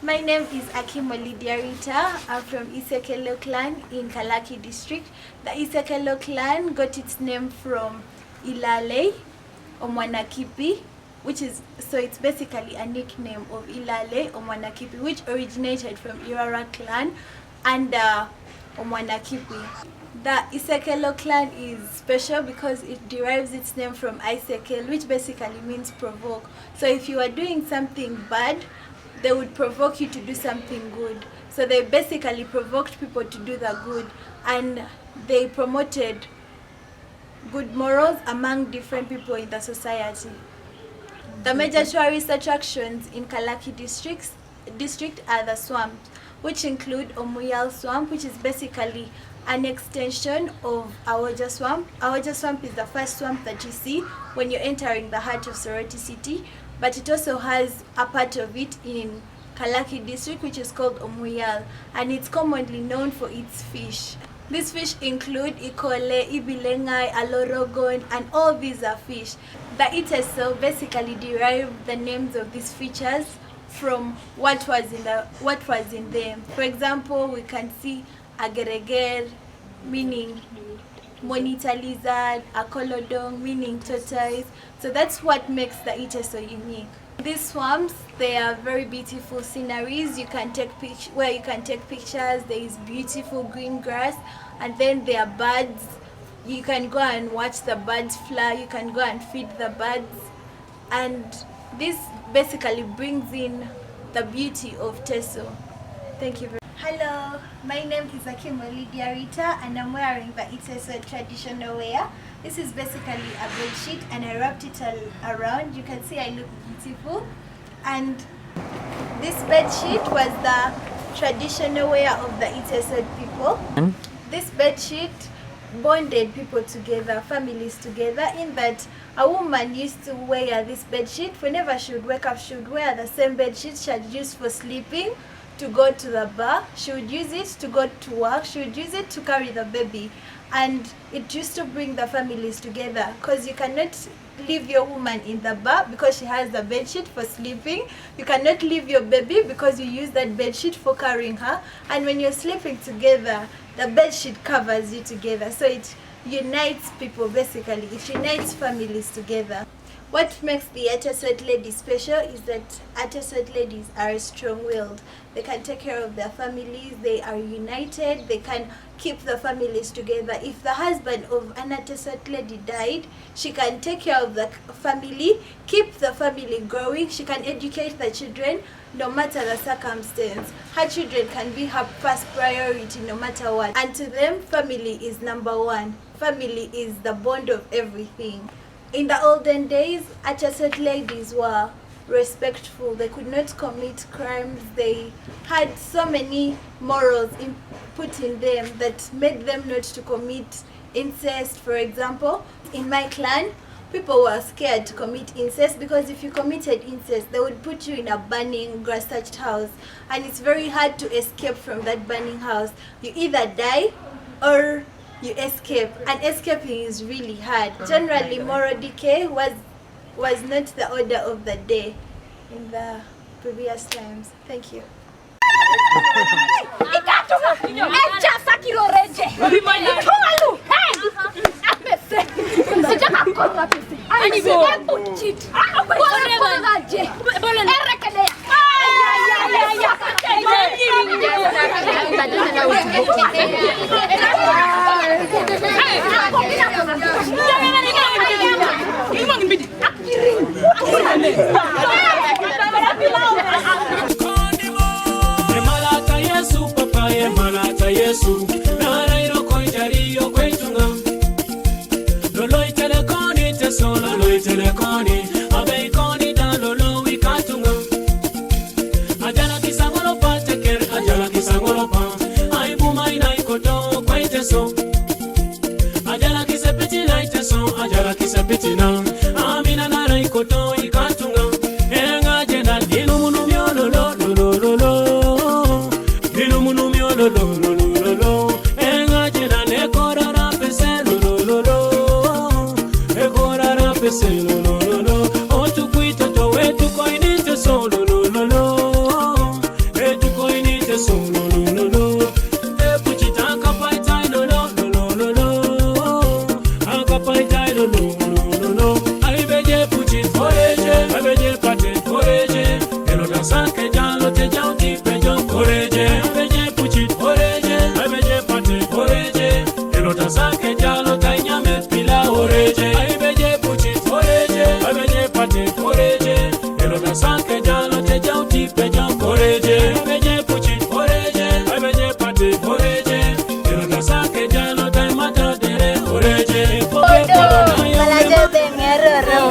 My name is Akimoli Diarita. I'm from Isekelo clan in Kalaki district. The Isekelo clan got its name from Ilale Omwanakipi, it's basically a nickname of Ilale Omwanakipi, which originated from Irara clan and Omwanakipi. The Isekelo clan is special because it derives its name from Isekel, which basically means provoke. So if you are doing something bad, they would provoke you to do something good. So they basically provoked people to do the good, and they promoted good morals among different people in the society. The major tourist attractions in Kalaki district are the swamps, which include Omuyal Swamp, which is basically an extension of Awoja Swamp. Awoja Swamp is the first swamp that you see when you're entering the heart of Soroti City, but it also has a part of it in Kalaki district which is called Omuyal, and it's commonly known for its fish. These fish include Ikole, Ibilengai, Alorogon, and all these are fish. The Iteso basically derived the names of these features from what was in them. For example, we can see Agereger, meaning monitor lizard, Akolodong, meaning tortoise. So that's what makes the Iteso unique. These swamps, they are very beautiful sceneries. You can take pictures. There is beautiful green grass, and then there are birds. You can go and watch the birds fly. You can go and feed the birds, and this basically brings in the beauty of Teso. Thank you very much. Hello, my name is Akimoli Diarita, and I'm wearing the Iteso traditional wear. This is basically a bed sheet, and I wrapped it all around. You can see I look beautiful. And this bed sheet was the traditional wear of the Iteso people. This bed sheet bonded people together, families together, in that a woman used to wear this bed sheet. Whenever she would wake up, she would wear the same bed sheet she had used for sleeping to go to the bar. She would use it to go to work. She would use it to carry the baby. And it used to bring the families together, because you cannot leave your woman in the bar because she has the bed sheet for sleeping. You cannot leave your baby because you use that bed sheet for carrying her. And when you're sleeping together, the bed sheet covers you together. So it unites people basically. It unites families together. What makes the Ateswet ladies special is that Ateswet ladies are strong-willed. They can take care of their families, they are united, they can keep the families together. If the husband of an Ateswet lady died, she can take care of the family, keep the family growing, she can educate the children no matter the circumstance. Her children can be her first priority no matter what. And to them, family is number one. Family is the bond of everything. In the olden days, Ateswet ladies were respectful. They could not commit crimes. They had so many morals put in them that made them not to commit incest, for example. In my clan, people were scared to commit incest because if you committed incest, they would put you in a burning, grass-thatched house. And it's very hard to escape from that burning house. You either die or you escape, and escaping is really hard. Generally, moral decay was not the order of the day in the previous times. Thank you. Yesu na iro koitari yo kwetunga lolo itelekoni teso lolo itelekoni abe koni da lolo wikatunga ajala kisangolo pa teker ajala kisangolo pa aibu mai na ikoto kweteso ajala kisepiti na iteso ajala kisepiti na amina na ikoto ikatunga enga jena dilu munu miololo lolo lolo dilu munu miololo Say no, no, no, no.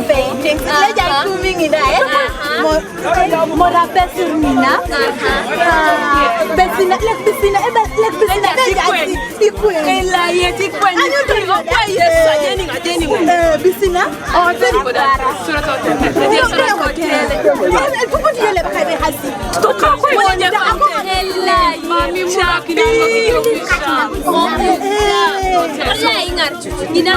paintings. Leja moving there. Mora besina. Besina. Bisina. Oh, very good. Ina